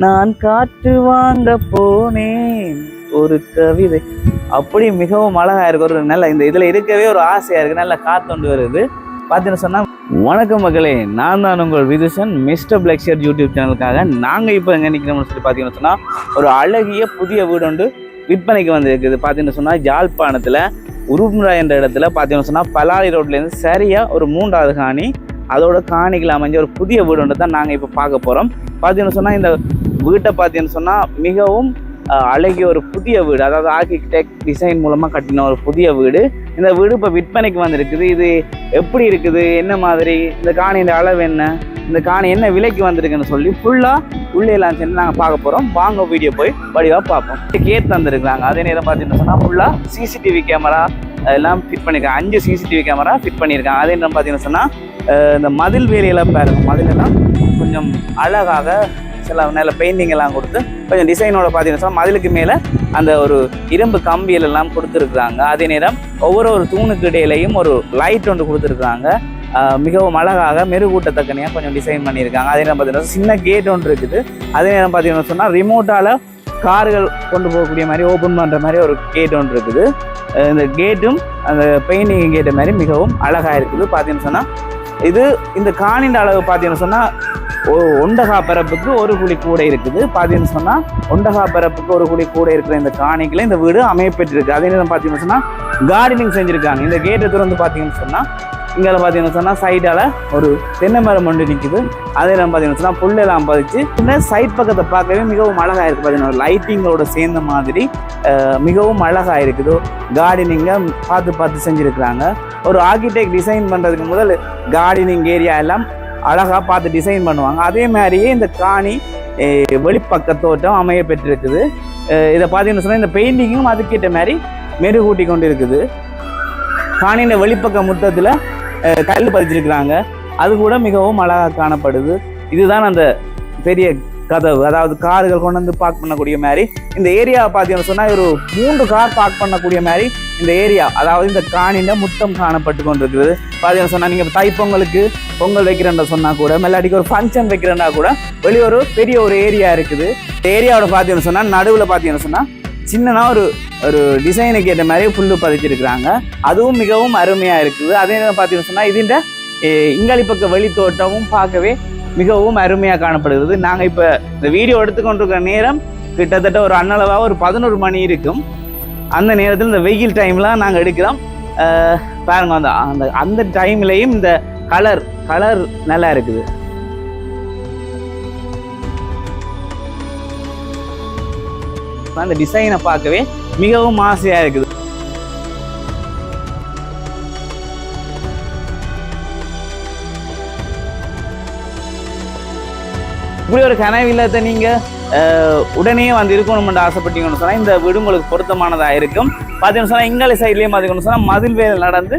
நான் காற்று வாங்க போனேன் ஒரு கவிதை. அப்படி மிகவும் அழகா இருக்கு. ஒரு நல்ல இந்த இதுல இருக்கவே ஒரு ஆசையா இருக்கு. நல்ல காத்தொண்டு வருது. பார்த்தீங்கன்னு சொன்னா, வணக்கம் மகளே, நான் தான் உங்கள் விதுஷன் மிஸ்டர் பிளக்ஷியர் யூடியூப் சேனலுக்காக நாங்கள் இப்போ எங்கே நிற்கிறோம்னு சொல்லி பார்த்தீங்கன்னு சொன்னால், ஒரு அழகிய புதிய வீடு ஒன்று விற்பனைக்கு வந்திருக்குது. பார்த்தீங்கன்னு சொன்னால், யாழ்ப்பாணத்தில் உருமுரா என்ற இடத்துல பார்த்தீங்கன்னு சொன்னால், பலாலி ரோட்லேருந்து சரியாக ஒரு 3வது காணி, அதோட காணிகள் அமைஞ்ச ஒரு புதிய வீடு ஒன்று தான் நாங்கள் இப்போ பார்க்க போகிறோம். பார்த்தீங்கன்னு சொன்னால், இந்த வீட்டை பார்த்தீங்கன்னு சொன்னால் மிகவும் அழகிய ஒரு புதிய வீடு, அதாவது ஆர்கிடெக்ட் டிசைன் மூலமாக கட்டின ஒரு புதிய வீடு. இந்த வீடு இப்போ விற்பனைக்கு வந்திருக்குது. இது எப்படி இருக்குது, என்ன மாதிரி, இந்த காணியின் அளவு என்ன, இந்த காணி என்ன விலைக்கு வந்திருக்குன்னு சொல்லி ஃபுல்லாக உள்ளேலாம் சேர்ந்து நாங்கள் பார்க்க போகிறோம். வாங்க வீடியோ போய் வடிவாக பார்ப்போம். கேட் தந்துருக்குறாங்க. அதே நேரம் பார்த்தீங்கன்னு சொன்னால் ஃபுல்லாக சிசிடிவி கேமரா எல்லாம் ஃபிட் பண்ணியிருக்காங்க. 5 சிசிடிவி கேமரா ஃபிட் பண்ணியிருக்காங்க. அதே நேரம் பார்த்தீங்கன்னு சொன்னால் இந்த மதில் வேலையெல்லாம் பாருங்க, மதிலெல்லாம் கொஞ்சம் அழகாக சில நல்ல பெயிண்டிங் எல்லாம் கொடுத்து கொஞ்சம் டிசைனோட பார்த்தீங்கன்னா மதிலுக்கு மேலே அந்த ஒரு இரும்பு கம்பியல் எல்லாம் கொடுத்துருக்குறாங்க. அதே நேரம் ஒவ்வொரு தூணுக்கு இடையிலையும் ஒரு லைட் ஒன்று கொடுத்துருக்குறாங்க. மிகவும் அழகாக மெருகூட்டத்தக்கனையாக கொஞ்சம் டிசைன் பண்ணியிருக்காங்க. அதே நேரம் பார்த்தீங்கன்னா சின்ன கேட் ஒன்று இருக்குது. அதே நேரம் பார்த்தீங்கன்னு சொன்னால் ரிமோட்டால் கார்கள் கொண்டு போகக்கூடிய மாதிரி ஓப்பன் பண்ணுற மாதிரி ஒரு கேட் ஒன்று இருக்குது. இந்த கேட்டும் அந்த பெயிண்டிங் கேட்ட மாதிரி மிகவும் அழகாக இருக்குது. பார்த்தீங்கன்னு சொன்னால் இது இந்த காணின்ற அளவு பார்த்தீங்கன்னு சொன்னால் ஒண்டகா பரப்புக்கு ஒரு குழி கூட இருக்குது. பார்த்தீங்கன்னு சொன்னால் ஒண்டகா பரப்புக்கு ஒரு குழி கூட இருக்கிற இந்த காணிக்கில் இந்த வீடு அமையப்பெற்றிருக்கு. அதே நேரம் பார்த்தீங்கன்னு சொன்னால் கார்டனிங் செஞ்சுருக்காங்க. இந்த கேட்டை திறந்து பார்த்தீங்கன்னு சொன்னால் இங்கே பார்த்தீங்கன்னு சொன்னால் சைடால் ஒரு தென்னை மரம் ஒன்று நிற்குது. அதே நேரம் பார்த்தீங்கன்னு சொன்னால் புல்லெல்லாம் பதிச்சு இந்த சைட் பக்கத்தை பார்க்கவே மிகவும் அழகாக இருக்குது. பார்த்தீங்கன்னா லைட்டிங்கோட சேர்ந்த மாதிரி மிகவும் அழகாக இருக்குது. கார்டனிங்கை பார்த்து செஞ்சுருக்குறாங்க. ஒரு ஆர்கிடெக்ட் டிசைன் பண்ணுறதுக்கு முதல் கார்டனிங் ஏரியா எல்லாம் அழகாக பார்த்து டிசைன் பண்ணுவாங்க. அதே மாதிரியே இந்த காணி வெளிப்பக்கத்தோட்டம் அமைய பெற்றிருக்குது. இதை பார்த்தீங்கன்னு சொன்னால் இந்த பெயிண்டிங்கும் அதுக்கிட்ட மாதிரி மெருகூட்டி கொண்டு இருக்குது. காணியின் வெளிப்பக்க முத்தத்தில் கல் பதிச்சிருக்கிறாங்க. அது கூட மிகவும் அழகாக காணப்படுது. இதுதான் அந்த பெரிய கதவு, அதாவது கார்கள் கொண்டு வந்து பார்க் பண்ணக்கூடிய மாதிரி. இந்த ஏரியாவை பார்த்தீங்கன்னு சொன்னால் ஒரு 3 கார் பார்க் பண்ணக்கூடிய மாதிரி இந்த ஏரியா, அதாவது இந்த காணியில் முத்தம் காணப்பட்டு கொண்டிருக்குது. பார்த்தீங்கன்னு சொன்னால் நீங்கள் தைப்பொங்கலுக்கு பொங்கல் வைக்கிறேன்டா சொன்னால் கூட, மெல்லாடிக்கு ஒரு ஃபங்க்ஷன் வைக்கிறேன்னா கூட வெளியே ஒரு பெரிய ஒரு ஏரியா இருக்குது. இந்த ஏரியாவோட பார்த்தீங்கன்னு சொன்னால் நடுவில் பார்த்தீங்கன்னு சொன்னால் சின்னனா ஒரு டிசைனுக்கு ஏற்ற மாதிரி புல்லு பதிச்சிருக்கிறாங்க. அதுவும் மிகவும் அருமையாக இருக்குது. அதே நேரம் பார்த்தீங்கன்னு சொன்னால் இதுண்ட இங்காளி பக்க வெளித்தோட்டமும் பார்க்கவே மிகவும் அருமையாக காணப்படுகிறது. நாங்கள் இப்போ இந்த வீடியோ எடுத்துக்கொண்டிருக்கிற நேரம் கிட்டத்தட்ட ஒரு அன்னளவாக ஒரு 11 மணி இருக்கும். அந்த நேரத்தில் இந்த வெயில் டைம்லாம் நாங்கள் எடுக்கிறோம். பாருங்க, அந்த டைம்லையும் இந்த கலர் நல்லா இருக்குது. அந்த டிசைனை பார்க்கவே மிகவும் ஆசையாக இருக்குது. இப்படி ஒரு கனவு இல்லத்தை நீங்கள் உடனே வந்து இருக்கணும்னு ஆசைப்பட்டீங்கன்னு சொன்னால் இந்த வீடு உங்களுக்கு பொருத்தமானதாக இருக்கும். பார்த்தீங்கன்னு சொன்னால் இங்காலி சைட்லேயும் பார்த்தீங்கன்னு சொன்னால் மதில் வேலை நடந்து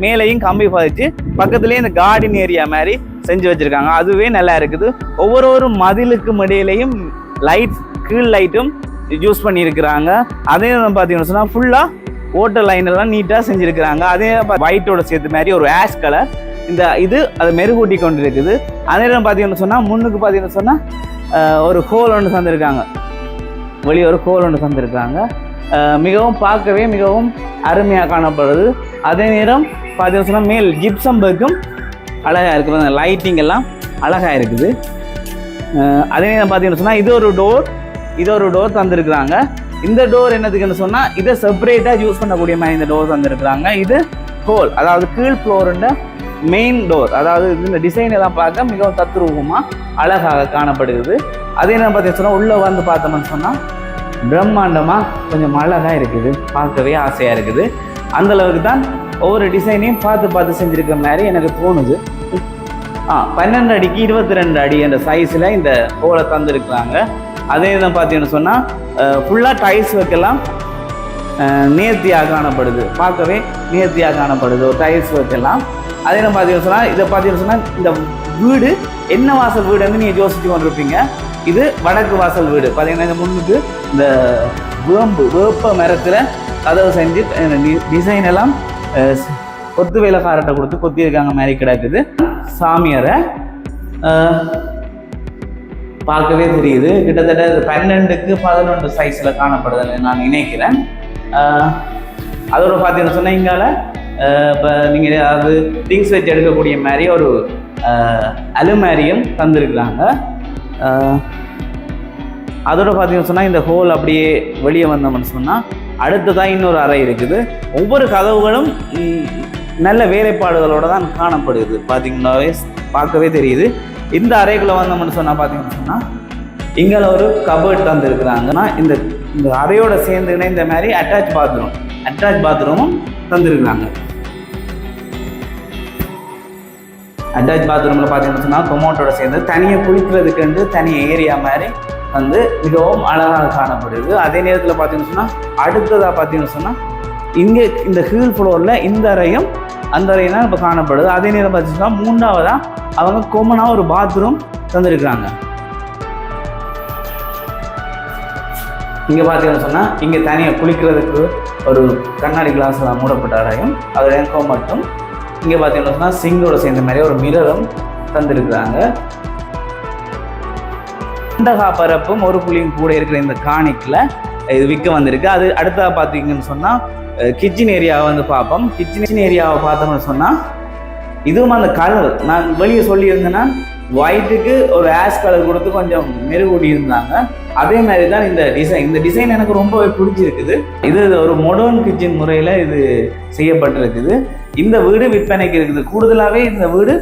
மேலேயும் கம்பி பதிச்சு பக்கத்துலேயே இந்த கார்டன் ஏரியா மாதிரி செஞ்சு வச்சுருக்காங்க. அதுவே நல்லா இருக்குது. ஒவ்வொரு மதிலுக்கும் இடையிலையும் லைட், கீழ் லைட்டும் யூஸ் பண்ணியிருக்கிறாங்க. அதே பார்த்தீங்கன்னு சொன்னால் ஃபுல்லாக ஓட்டர் லைன் எல்லாம் நீட்டாக செஞ்சுருக்கிறாங்க. அதே ஒயிட்டோட சேர்த்து மாதிரி ஒரு ஆஷ் கலர் இந்த இது அதை மெருகூட்டி கொண்டு இருக்குது. அதே நேரம் பார்த்தீங்கன்னு சொன்னால் முன்னுக்கு பார்த்தீங்கன்னு சொன்னால் ஒரு ஹோல் ஒன்று தந்திருக்காங்க. வெளியே ஒரு ஹோல் ஒன்று தந்திருக்காங்க. மிகவும் பார்க்கவே மிகவும் அருமையாக காணப்படுது. அதே நேரம் பார்த்தீங்கன்னு சொன்னால் மேல் ஜிப்சம் ஒர்க்கும் அழகாக இருக்குது. அந்த லைட்டிங் எல்லாம் அழகாக இருக்குது. அதே நேரம் பார்த்தீங்கன்னு சொன்னால் இது ஒரு டோர் தந்திருக்கிறாங்க. இந்த டோர் என்னதுக்குன்னு சொன்னால் இதை செப்பரேட்டாக யூஸ் பண்ணக்கூடிய மாதிரி இந்த டோர் தந்திருக்கிறாங்க. இது ஹோல், அதாவது கீழ் ஃப்ளோருண்ட மெயின் டோர். அதாவது இந்த டிசைன் எல்லாம் பார்க்க மிகவும் தத்ரூபமாக அழகாக காணப்படுகிறது. அதே நேரம் பார்த்தீங்கன்னு சொன்னால் உள்ளே வந்து பார்த்தோம்னு சொன்னால் பிரம்மாண்டமாக கொஞ்சம் அழகாக இருக்குது. பார்க்கவே ஆசையாக இருக்குது. அந்தளவுக்கு தான் ஒவ்வொரு டிசைனையும் பார்த்து செஞ்சுருக்க மாதிரி எனக்கு தோணுது. 12 அடிக்கு 22 அடி என்ற சைஸில் இந்த ஹோலை தந்துருக்குறாங்க. அதே தான் பார்த்தீங்கன்னு சொன்னால் ஃபுல்லாக டைல்ஸ் வைக்கலாம் நேர்த்தியாக காணப்படுது. பார்க்கவே நேர்த்தியாக காணப்படுது ஒரு டைல்ஸ் வைக்கலாம். அதே நம்ம பார்த்தீங்கன்னு சொன்னால் இதை பார்த்தீங்கன்னு சொன்னால் இந்த வீடு என்ன வாசல் வீடு வந்து நீங்கள் யோசிச்சு கொண்டிருப்பீங்க. இது வடக்கு வாசல் வீடு. பார்த்தீங்கன்னா இந்த முன்னுக்கு இந்த வேப்ப மரத்தில் கதவு செஞ்சு டிசைன் எல்லாம் கொத்து வேலைக்காரட்டை கொடுத்து கொத்தியிருக்காங்க மாதிரி கிடக்குது. சாமியாரை பார்க்கவே தெரியுது. கிட்டத்தட்ட 12க்கு 11 சைஸில் காணப்படுதுன்னு நான் நினைக்கிறேன். அதோட பார்த்தீங்கன்னு சொன்னால் இங்கால இப்போ நீங்கள் அது திங்ஸ் வச்சு எடுக்கக்கூடிய மாதிரி ஒரு அலுமாரியும் தந்துருக்குறாங்க. அதோட பார்த்தீங்கன்னு சொன்னால் இந்த ஹோல் அப்படியே வெளியே வந்தோம்னு சொன்னால் அடுத்ததான் இன்னொரு அறை இருக்குது. ஒவ்வொரு கதவுகளும் நல்ல வேலைப்பாடுகளோடு தான் காணப்படுது. பார்த்தீங்கன்னாவே பார்க்கவே தெரியுது. இந்த அறைக்குள்ளே வந்தோம்னு சொன்னால் பார்த்தீங்கன்னு சொன்னால் இங்கே ஒரு கபர்ட் தந்துருக்குறாங்கன்னா இந்த அறையோட சேர்ந்து இணைந்த மாதிரி அட்டாச் பாத்ரூமும் தந்துருக்குறாங்க. அட்டாச் பாத்ரூமில் பார்த்தீங்கன்னு சொன்னால் கொமோட்டோட சேர்ந்து தனியாக குளிக்கிறதுக்குண்டு தனி ஏரியா மாதிரி வந்து மிகவும் அழகாக காணப்படுது. அதே நேரத்தில் பார்த்தீங்கன்னு சொன்னால் அடுத்ததாக பார்த்தீங்கன்னு சொன்னால் இங்கே இந்த கீழ் ஃப்ளோரில் இந்த அறையும் அந்த அறையும் தான் இப்போ காணப்படுது. அதே நேரம் பார்த்தீங்கன்னா மூன்றாவதாக அவங்க கொமனாக ஒரு பாத்ரூம் தந்துருக்குறாங்க. இங்கே பார்த்தீங்கன்னு சொன்னால் இங்கே தனியாக குளிக்கிறதுக்கு ஒரு கண்ணாடி கிளாஸில் மூடப்பட்ட அறையும் அதோட மட்டும் இங்கே பார்த்தீங்கன்னு சொன்னால் சிங்கோட சேர்ந்த மாதிரி ஒரு மிரரும் தந்துருக்குறாங்க. பரப்பும் ஒரு புள்ளியும் கூட இருக்கிற இந்த காணிக்கில் இது விற்க வந்திருக்கு. அது அடுத்ததாக பார்த்தீங்கன்னு சொன்னால் கிச்சன் ஏரியாவை வந்து பார்ப்போம். கிச்சன் ஏரியாவை பார்த்தோம்னு சொன்னால் இதுவும் அந்த கலர் நான் வெளியே சொல்லியிருந்தேன்னா ஒயிட்டுக்கு ஒரு ஆஷ் கலர் கொடுத்து கொஞ்சம் மெருகூடி இருந்தாங்க. அதே மாதிரி தான் இந்த டிசைன் எனக்கு ரொம்பவே பிடிச்சிருக்குது. இது ஒரு மாடர்ன் கிச்சன் முறையில் இது செய்யப்பட்டிருக்குது. இந்த வீடு விற்பனைக்கு இருக்குது. கூடுதலாகவே இந்த வீடு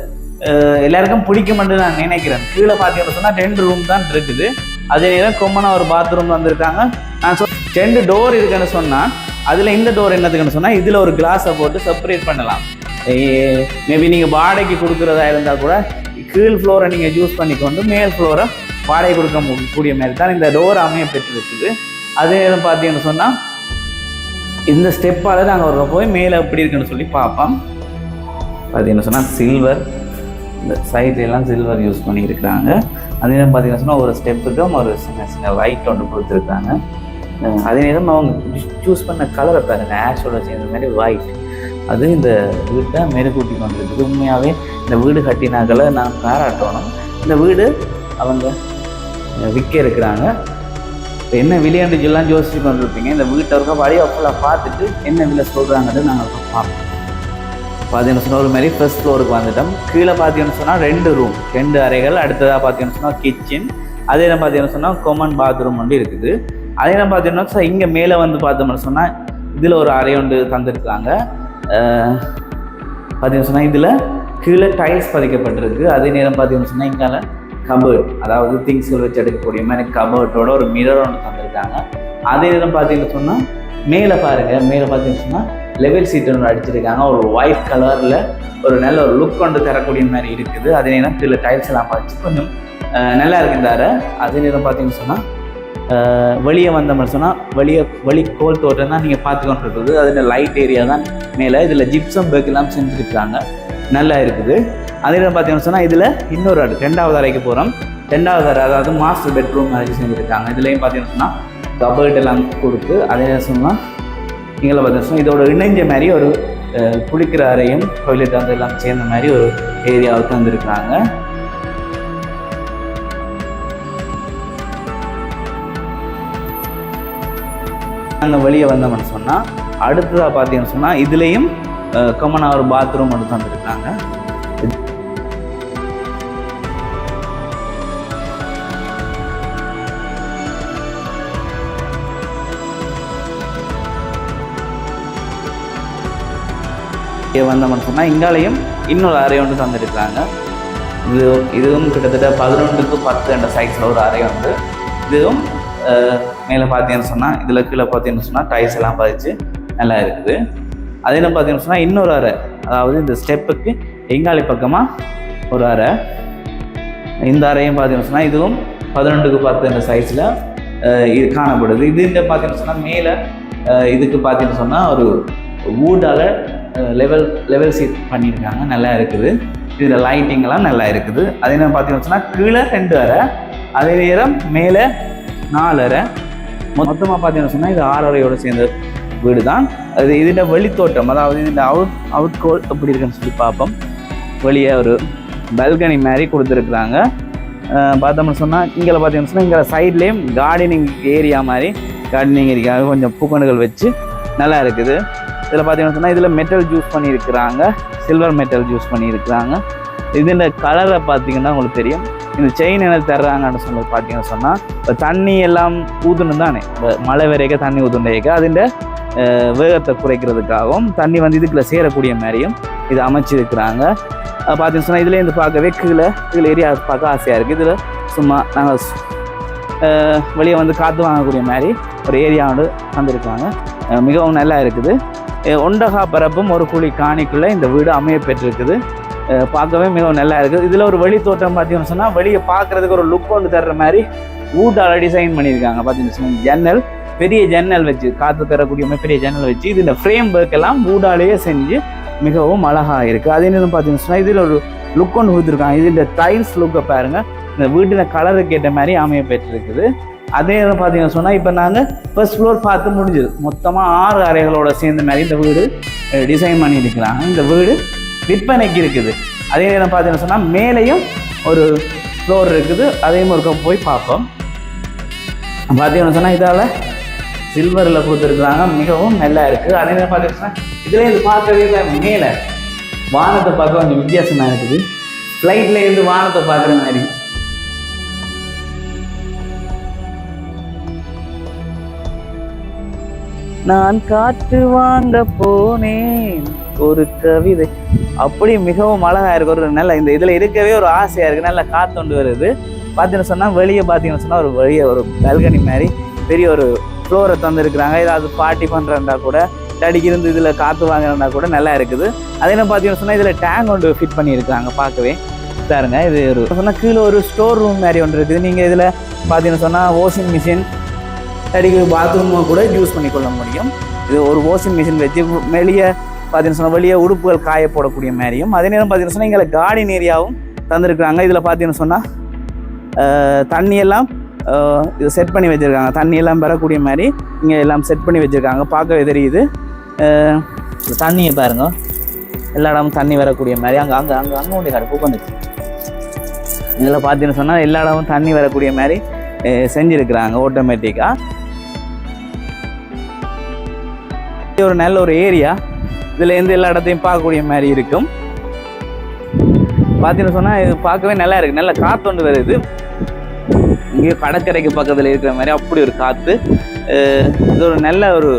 எல்லாருக்கும் பிடிக்கும்னு நான் நினைக்கிறேன். கீழே பார்த்தீங்கன்னு சொன்னால் 2 ரூம் தான் இருக்குது. அதே நேரம் கொம்மனாக ஒரு பாத்ரூம் வந்திருக்காங்க. நான் 2 டோர் இருக்குன்னு சொன்னால் அதில் இந்த டோர் என்னதுக்குன்னு சொன்னால் இதில் ஒரு கிளாஸை போட்டு செப்பரேட் பண்ணலாம். மேபி நீங்கள் வாடகைக்கு கொடுக்குறதா இருந்தால் கூட கீழ் ஃப்ளோரை நீங்கள் யூஸ் பண்ணிக்கொண்டு மேல் ஃப்ளோரை வாடகை கொடுக்க கூடிய மாதிரி தான் இந்த டோர் அமைய பெற்றிருக்குது. அதே நேரம் பார்த்தீங்கன்னு சொன்னால் இந்த ஸ்டெப்பால் நாங்கள் போய் மேலே எப்படி இருக்குன்னு சொல்லி பார்ப்போம். பார்த்தீங்கன்னு சொன்னால் சில்வர் இந்த சைட்லாம் சில்வர் யூஸ் பண்ணியிருக்கிறாங்க. அதே நேரம் பார்த்தீங்கன்னு சொன்னால் ஒரு ஸ்டெப்புக்கும் ஒரு சின்ன லைட் ஒன்று கொடுத்துருக்காங்க. அதே நேரம் அவங்க சூஸ் பண்ண கலரை பாருங்க, ஆஷோட சேர்ந்த மாதிரி ஒயிட். அது இந்த வீட்டை மெருகூட்டி கொண்டிருக்குது. உண்மையாகவே இந்த வீடு கட்டினாக்களை நான் பாராட்டணும். இந்த வீடு அவங்க விற்க இருக்கிறாங்க. என்ன விலையாண்டு சொல்லலாம் யோசிச்சு கொண்டிருப்பீங்க. இந்த வீட்டை இருக்க வழியை ஃபுல்லாக பார்த்துட்டு என்ன விலை சொல்கிறாங்கன்னு நாங்கள் பார்ப்போம். பார்த்தீங்கன்னு சொன்னால் ஒரு மாதிரி ஃபர்ஸ்ட் ஃப்ளோருக்கு வந்துட்டோம். கீழே பார்த்தீங்கன்னு சொன்னால் 2 ரூம் 2 அறைகள். அடுத்ததாக பார்த்தீங்கன்னு சொன்னால் கிச்சன். அதே நேரம் பார்த்தீங்கன்னு சொன்னால் காமன் பாத்ரூம் ஒன்று இருக்குது. அதே நேரம் பார்த்தீங்கன்னா இங்கே மேலே வந்து பார்த்தோம்னு சொன்னால் இதில் ஒரு அறை ஒன்று தந்துருக்காங்க. பார்த்தீங்கன்னு சொன்னால் இதில் கீழே டைல்ஸ் பதிக்கப்பட்டிருக்கு. அதே நேரம் பார்த்தீங்கன்னு சொன்னால் இங்கால கபர்ட், அதாவது திங்ஸ்கள் வச்சு எடுக்கக்கூடிய மாதிரி கபர்ட்டோட ஒரு மிரர் ஒன்று தந்துருக்காங்க. அதே நேரம் பார்த்தீங்கன்னு சொன்னால் மேலே பாருங்கள், மேலே பார்த்தீங்கன்னு சொன்னால் லெவல் சீட் ஒன்று அடிச்சிருக்காங்க. ஒரு ஒயிட் கலரில் ஒரு நல்ல ஒரு லுக் கொண்டு தரக்கூடிய மாதிரி இருக்குது. அதே நேரம் கீழே டைல்ஸ் எல்லாம் பார்த்து கொஞ்சம் நல்லா இருக்குந்தாரு. அதே நேரம் பார்த்தீங்கன்னு சொன்னால் வெளியே வந்தோம்னு சொன்னால் வெளி கோல் தோட்டம் தான் நீங்கள் பார்த்துக்கொண்டு இருக்குது. அதில் லைட் ஏரியா தான் மேலே. இதில் ஜிப்சம் பேக்கெல்லாம் செஞ்சுருக்காங்க, நல்லா இருக்குது. அதே நேரம் பார்த்தீங்கன்னு சொன்னால் இதில் இன்னொரு 2வது அறைக்கு போகிறோம். 2வது அறை அதாவது மாஸ்டர் பெட்ரூம் மாதிரி செஞ்சுருக்காங்க. இதுலேயும் பார்த்தீங்கன்னு சொன்னால் கபர்ட் எல்லாம் கொடுத்து அதே சொன்னால் இங்கே பார்த்தீங்கன்னா இதோட இணைஞ்ச மாதிரி ஒரு குளிக்கிற அறையும் டாய்லெட் வந்து எல்லாம் சேர்ந்த மாதிரி ஒரு ஏரியாவுக்கு வந்துருக்காங்க. நாங்கள் வெளியே வந்தோம்னு சொன்னால் அடுத்ததாக பார்த்தீங்கன்னு சொன்னால் இதுலேயும் காமனாக ஒரு பாத்ரூம் ஒன்று தந்துருக்காங்க. வந்தோம்னு சொன்னால் இங்காலையும் இன்னொரு அறை ஒன்று தந்துருக்காங்க. இதுவும் கிட்டத்தட்ட 11க்கு 10 என்ற சைஸில் ஒரு அறை வந்து. இதுவும் மேலே பார்த்தீங்கன்னு சொன்னால் இதில் கீழே பார்த்தீங்கன்னு சொன்னால் டைல்ஸ் எல்லாம் பதிச்சு நல்லா இருக்குது. அதே என்ன பார்த்தீங்கன்னு சொன்னால் இன்னொரு அறை, அதாவது இந்த ஸ்டெப்புக்கு எங்காலி பக்கமாக ஒரு அறை. இந்த அறையும் பார்த்தீங்கன்னு சொன்னால் இதுவும் 11க்கு 10 என்ற சைஸில் இது காணப்படுது. இது இந்த பார்த்தீங்கன்னு சொன்னால் மேலே இதுக்கு பார்த்தீங்கன்னு சொன்னால் ஒரு வூடால் லெவல் சீட் பண்ணியிருக்காங்க, நல்லா இருக்குது. இதில் லைட்டிங்கெல்லாம் நல்லா இருக்குது. அதே நேரம் பார்த்தீங்கன்னு சொன்னால் கீழே 2 அறை, அதே நேரம் மேலே 4 அறை. மொத்தமாக பார்த்தீங்கன்னு சொன்னால் இது 6 அறையோடு சேர்ந்த வீடு தான். அது இதில் வெளித்தோட்டம், அதாவது இதில் அவுட் கோல் எப்படி இருக்குன்னு சொல்லி பார்ப்போம். வெளியே ஒரு பல்கனி மாதிரி கொடுத்துருக்குறாங்க. பார்த்தோம்னு சொன்னால் இங்கே பார்த்தீங்கன்னு சொன்னால் இங்கே சைட்லேயும் கார்டனிங் ஏரியா மாதிரி கார்டனிங் ஏரியா கொஞ்சம் பூக்கணுகள் வச்சு நல்லா இருக்குது. இதில் பார்த்தீங்கன்னு சொன்னால் இதில் மெட்டல் யூஸ் பண்ணியிருக்கிறாங்க, சில்வர் மெட்டல் யூஸ் பண்ணியிருக்கிறாங்க. இதுன்ற கலரை பார்த்தீங்கன்னா உங்களுக்கு தெரியும். இந்த செயின் என்ன தர்றாங்கன்னு சொல்லி பார்த்தீங்கன்னு சொன்னால் இப்போ தண்ணி எல்லாம் ஊதுன்னு தானே, இப்போ மழை வரைக்க தண்ணி ஊதுண்டேக்க அதுன்ற வேகத்தை குறைக்கிறதுக்காகவும் தண்ணி வந்து இதுக்குள்ளே சேரக்கூடிய மாதிரியும் இது அமைச்சிருக்கிறாங்க. பார்த்தீங்கன்னு சொன்னால் இதுலேருந்து பார்க்கவே இதில் ஏரியா பார்க்க ஆசையாக இருக்குது. இதில் சும்மா நாங்கள் வெளியே வந்து காற்று வாங்கக்கூடிய மாதிரி ஒரு ஏரியா வந்து வந்திருக்காங்க. மிகவும் நல்லா இருக்குது. ஒண்டகா பரப்பும் ஒரு குழி காணிக்குள்ளே இந்த வீடு அமைய பெற்றிருக்குது. பார்க்கவே மிகவும் நல்லா இருக்குது. இதில் ஒரு வெளி தோட்டம் பார்த்தீங்கன்னு சொன்னால் வெளியே பார்க்குறதுக்கு ஒரு லுக் வந்து தர்ற மாதிரி வீட்டால் டிசைன் பண்ணியிருக்காங்க. பார்த்தீங்கன்னு சொன்னால் ஜன்னல், பெரிய ஜன்னல் வச்சு காற்று தரக்கூடிய மாதிரி பெரிய ஜன்னல் வச்சு இதில் ஃப்ரேம் ஒர்க் எல்லாம் வீடாலேயே செஞ்சு மிகவும் அழகாக இருக்குது. அதே நேரம் பார்த்தீங்கன்னு சொன்னால் இதில் ஒரு லுக் ஒன்று கொடுத்துருக்காங்க. இதில் டைல்ஸ் லுக்கை பாருங்கள், இந்த வீட்டில் கலருக்கு ஏற்ற மாதிரி அமைய பெற்றிருக்குது. அதே நேரம் பார்த்தீங்கன்னு சொன்னால் இப்போ நாங்கள் ஃபர்ஸ்ட் ஃப்ளோர் பார்த்து முடிஞ்சுது. மொத்தமாக 6 அறைகளோட சேர்ந்த மாதிரி இந்த வீடு டிசைன் பண்ணியிருக்கிறாங்க. இந்த வீடு விற்பனைக்கு இருக்குது. அதே நேரம் பார்த்தீங்கன்னு சொன்னால் மேலேயும் ஒரு ஃப்ளோர் இருக்குது, அதையும் ஒரு போய் பார்ப்போம். பார்த்தீங்கன்னு சொன்னால் இதால் சில்வரில் கொடுத்துருக்குறாங்க, மிகவும் நல்லா இருக்குது. அதே நேரம் பார்த்தீங்கன்னா இதில் இது பார்க்கவே மேலே வானத்தை பார்க்க கொஞ்சம் வித்தியாசமாக இருக்குது. ஃப்ளைட்டில் இருந்து வானத்தை பார்க்குற மாதிரி. நான் காற்று வாங்க போனேன் ஒரு கவிதை, அப்படி மிகவும் அழகாக இருக்குது. ஒரு நல்ல இந்த இதில் இருக்கவே ஒரு ஆசையாக இருக்குது. நல்லா காற்று கொண்டு வருது. பார்த்தீங்கன்னு சொன்னால் வெளியே பார்த்தீங்கன்னு சொன்னால் ஒரு வெளியே ஒரு பால்கனி மாதிரி பெரிய ஒரு ஃப்ளோரை தந்துருக்குறாங்க. ஏதாவது பார்ட்டி பண்ணுறா கூட டடிக்கு இருந்து இதில் காற்று வாங்குறா கூட நல்லா இருக்குது. அதே என்ன பார்த்தீங்கன்னு சொன்னால் இதில் டேங்க் ஒன்று ஃபிட் பண்ணியிருக்காங்க. பார்க்கவே பாருங்க, இது ஒரு சொன்னால் கீழே ஒரு ஸ்டோர் ரூம் மாதிரி ஒன்று இருக்குது. நீங்கள் இதில் பார்த்தீங்கன்னு சொன்னால் வாஷிங் மிஷின், அடிக்க பாத்ரூமை கூட யூஸ் பண்ணிக்கொள்ள முடியும். இது ஒரு வாஷிங் மிஷின் வச்சு வெளியே பார்த்தீங்கன்னு சொன்னால் வெளியே உடுப்புகள் காய போடக்கூடிய மாதிரியும். அதே நேரம் பார்த்தீங்கன்னு சொன்னால் இங்கே கார்டன் ஏரியாவும் தந்துருக்குறாங்க. இதில் பார்த்தீங்கன்னு சொன்னால் தண்ணியெல்லாம் இது செட் பண்ணி வச்சுருக்காங்க. தண்ணியெல்லாம் பெறக்கூடிய மாதிரி இங்கே எல்லாம் செட் பண்ணி வச்சுருக்காங்க. பார்க்கவே தெரியுது. தண்ணியை பாருங்க, எல்லா இடமும் தண்ணி வரக்கூடிய மாதிரி. அங்கே அங்கே அங்கே அங்கே ஒன்று கடுப்பு வந்துச்சு. இதில் பார்த்தீங்கன்னு சொன்னால் எல்லா இடமும் தண்ணி வரக்கூடிய மாதிரி செஞ்சுருக்கிறாங்க ஆட்டோமேட்டிக்காக. ஒரு நல்ல ஒரு ஏரியா. இதில் எந்த எல்லா இடத்தையும் பார்க்கக்கூடிய மாதிரி இருக்கும். பார்த்தீங்கன்னு சொன்னால் இது பார்க்கவே நல்லா இருக்குது. நல்ல காற்று ஒன்று வருது. இங்கே கடற்கரைக்கு பக்கத்தில் இருக்கிற மாதிரி அப்படி ஒரு காற்று. இது ஒரு நல்ல ஒரு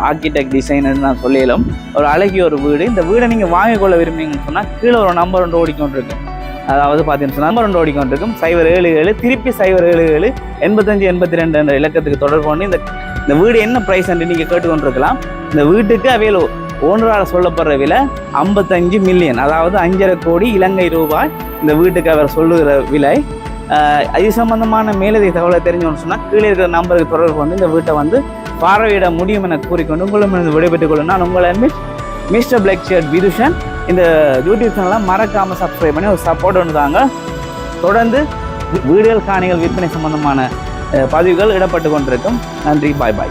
ஆர்கிடெக்ட் டிசைன்னு நான் சொல்லலாம். ஒரு அழகிய ஒரு வீடு. இந்த வீடை நீங்கள் வாங்கிக்கொள்ள விரும்புனீங்கன்னு சொன்னால் கீழே ஒரு நம்பர் ஒன்று ஓடிக்கொண்டிருக்கு. அதாவது பார்த்தீங்கன்னா நம்பர் ஒன்று ஓடிக்கொண்டிருக்கும் 077 திருப்பி 077 85 82 என்ற இலக்கத்துக்கு தொடர்பு கொண்டு இந்த வீடு என்ன ப்ரைஸ் என்று நீங்கள் கேட்டுக்கொண்டிருக்கலாம். இந்த வீட்டுக்கு அவையில் ஓனரால் சொல்லப்படுற விலை 55 மில்லியன், அதாவது 5.5 கோடி இலங்கை ரூபாய் இந்த வீட்டுக்கு அவர் சொல்லுகிற விலை. இது சம்பந்தமான மேலதிக தகவலை தெரிஞ்சோன்னு சொன்னால் கீழே இருக்கிற நம்பருக்கு தொடர்பு கொண்டு இந்த வீட்டை வந்து பார்வையிட முடியும் என கூறிக்கொண்டு உங்களிடம் விடைபெற்றுக் கொள்ளும். நான் உங்களை மிஸ்டர் பிளாக் ஷர்ட் விதுஷன். இந்த யூடியூப் சேனலை மறக்காமல் சப்ஸ்கிரைப் பண்ணி ஒரு சப்போர்ட் ஒன்று தாங்க. தொடர்ந்து வீடுகள் காணிகள் விற்பனை சம்பந்தமான பதிவுகள் இடப்பட்டு கொண்டிருக்கும். நன்றி, பாய் பாய்.